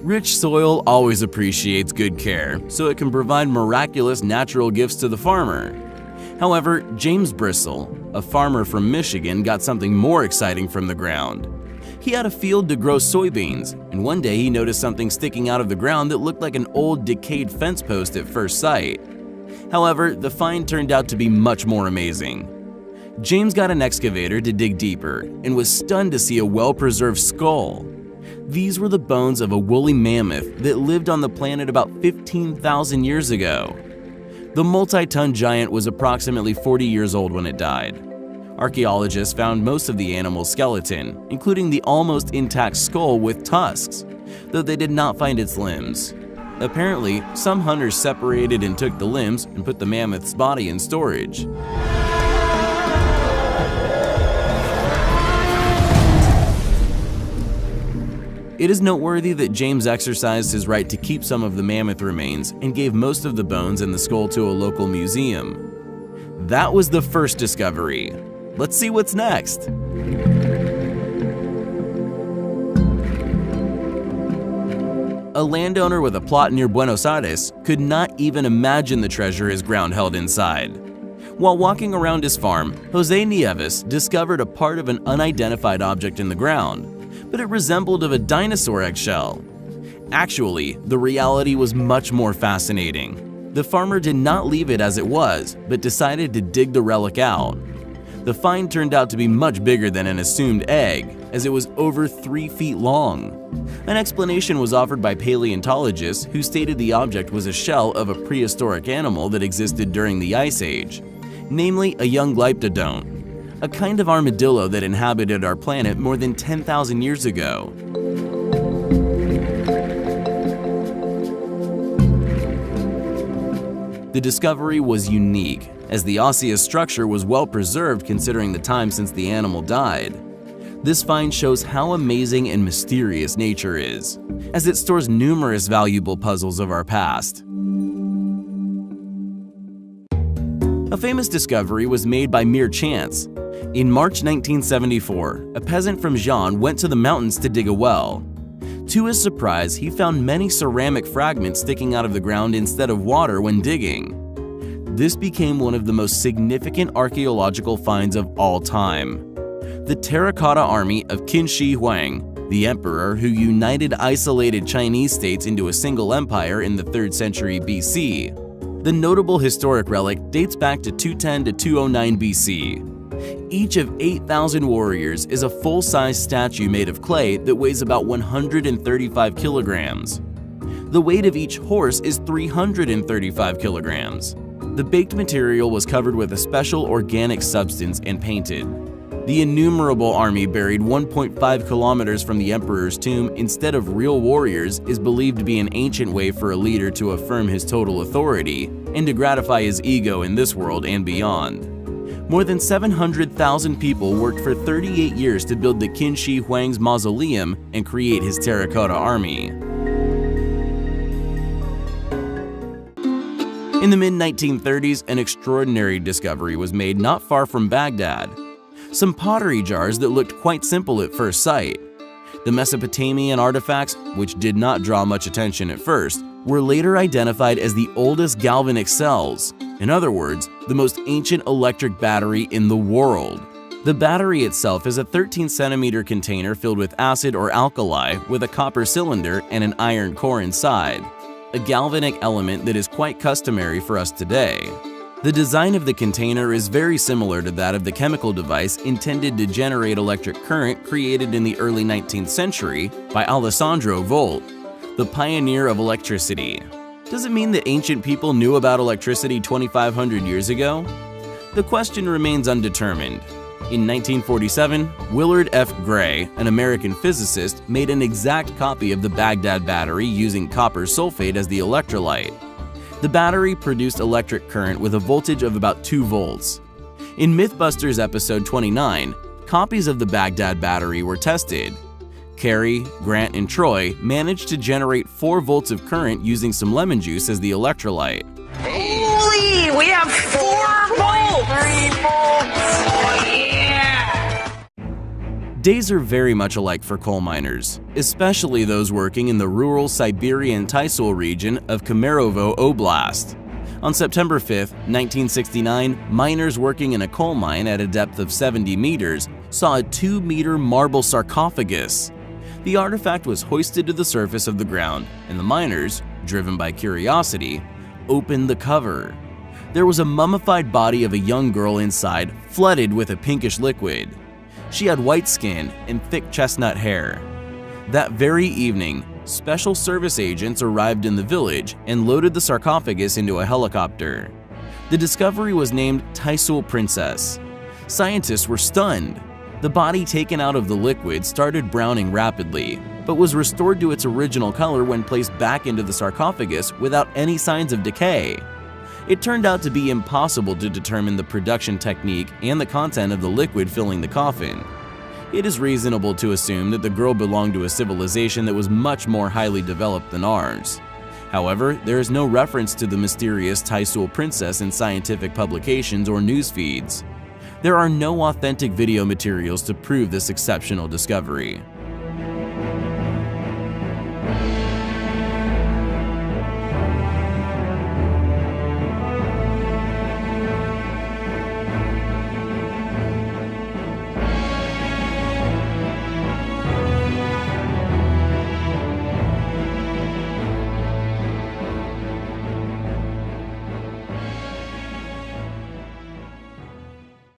Rich soil always appreciates good care, so it can provide miraculous natural gifts to the farmer. However, James Bristle, a farmer from Michigan, got something more exciting from the ground. He had a field to grow soybeans, and one day he noticed something sticking out of the ground that looked like an old decayed fence post at first sight. However, the find turned out to be much more amazing. James got an excavator to dig deeper and was stunned to see a well-preserved skull. These were the bones of a woolly mammoth that lived on the planet about 15,000 years ago. The multiton giant was approximately 40 years old when it died. Archaeologists found most of the animal's skeleton, including the almost intact skull with tusks, though they did not find its limbs. Apparently, some hunters separated and took the limbs and put the mammoth's body in storage. It is noteworthy that James exercised his right to keep some of the mammoth remains and gave most of the bones and the skull to a local museum. That was the first discovery. Let's see what's next. A landowner with a plot near Buenos Aires could not even imagine the treasure his ground held inside. While walking around his farm, Jose Nieves discovered a part of an unidentified object in the ground, but it resembled of a dinosaur eggshell. Actually, the reality was much more fascinating. The farmer did not leave it as it was, but decided to dig the relic out. The find turned out to be much bigger than an assumed egg, as it was over 3 feet long. An explanation was offered by paleontologists who stated the object was a shell of a prehistoric animal that existed during the Ice Age, namely a young glyptodont, a kind of armadillo that inhabited our planet more than 10,000 years ago. The discovery was unique, as the osseous structure was well preserved considering the time since the animal died. This find shows how amazing and mysterious nature is, as it stores numerous valuable puzzles of our past. A famous discovery was made by mere chance. In March 1974, a peasant from Jean went to the mountains to dig a well. To his surprise, he found many ceramic fragments sticking out of the ground instead of water when digging. This became one of the most significant archaeological finds of all time. The terracotta army of Qin Shi Huang, the emperor who united isolated Chinese states into a single empire in the 3rd century BC. The notable historic relic dates back to 210 to 209 BC. Each of 8,000 warriors is a full-size statue made of clay that weighs about 135 kilograms. The weight of each horse is 335 kilograms. The baked material was covered with a special organic substance and painted. The innumerable army buried 1.5 kilometers from the emperor's tomb instead of real warriors is believed to be an ancient way for a leader to affirm his total authority and to gratify his ego in this world and beyond. More than 700,000 people worked for 38 years to build the Qin Shi Huang's mausoleum and create his terracotta army. In the mid-1930s, an extraordinary discovery was made not far from Baghdad. Some pottery jars that looked quite simple at first sight. The Mesopotamian artifacts, which did not draw much attention at first, were later identified as the oldest galvanic cells. In other words, the most ancient electric battery in the world. The battery itself is a 13-centimeter container filled with acid or alkali with a copper cylinder and an iron core inside, a galvanic element that is quite customary for us today. The design of the container is very similar to that of the chemical device intended to generate electric current created in the early 19th century by Alessandro Volta, the pioneer of electricity. Does it mean that ancient people knew about electricity 2,500 years ago? The question remains undetermined. In 1947, Willard F. Gray, an American physicist, made an exact copy of the Baghdad battery using copper sulfate as the electrolyte. The battery produced electric current with a voltage of about 2 volts. In Mythbusters episode 29, copies of the Baghdad battery were tested. Carey, Grant, and Troy managed to generate 4 volts of current using some lemon juice as the electrolyte. Holy! We have 4 volts! 3 volts! Oh, yeah! Days are very much alike for coal miners, especially those working in the rural Siberian Tysol region of Kemerovo Oblast. On September 5, 1969, miners working in a coal mine at a depth of 70 meters saw a 2-meter marble sarcophagus. The artifact was hoisted to the surface of the ground, and the miners, driven by curiosity, opened the cover. There was a mummified body of a young girl inside, flooded with a pinkish liquid. She had white skin and thick chestnut hair. That very evening, special service agents arrived in the village and loaded the sarcophagus into a helicopter. The discovery was named Tysol Princess. Scientists were stunned. The body taken out of the liquid started browning rapidly, but was restored to its original color when placed back into the sarcophagus without any signs of decay. It turned out to be impossible to determine the production technique and the content of the liquid filling the coffin. It is reasonable to assume that the girl belonged to a civilization that was much more highly developed than ours. However, there is no reference to the mysterious Tysol Princess in scientific publications or news feeds. There are no authentic video materials to prove this exceptional discovery.